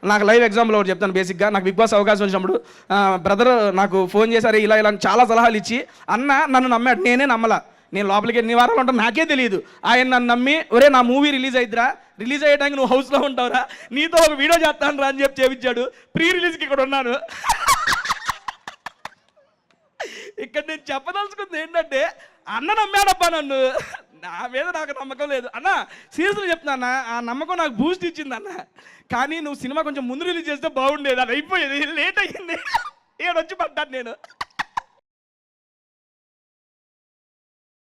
నాకు live example ఒకటి చెప్తాను. బేసిక్గా నాకు బిగ్ బాస్ అవకాశం వచ్చినప్పుడు బ్రదర్ నాకు ఫోన్ చేశారు ఇలా ఇలా చాలా సలహాలు ఇచ్చి, అన్న నన్ను నమ్మాడు, నేనే నమ్మలా. నేను లోపలికి ఎన్ని వారాలు ఉంటాను నాకే తెలియదు. ఆయన నన్ను నమ్మి, ఒరే నా మూవీ రిలీజ్ అయిద్దిరా, రిలీజ్ అయ్యేటానికి నువ్వు హౌస్లో ఉంటావురా, నీతో ఒక వీడియో చేస్తాను రా అని చెప్పి చేయించాడు. ప్రీ రిలీజ్కి ఇక్కడ ఉన్నాను. ఇక్కడ నేను చెప్పదలుచుకుంది ఏంటంటే, అన్న నమ్మాడబ్బా నన్ను, నా మీద నాకు నమ్మకం లేదు అన్న. సీరియస్గా చెప్తున్నా, ఆ నమ్మకం నాకు బూస్ట్ ఇచ్చింది అన్న. కానీ నువ్వు సినిమా కొంచెం ముందు రిలీజ్ చేస్తే బాగుండేది, అది అయిపోయేది, లేట్ అయ్యింది, ఏడొచ్చి పడ్డాను నేను.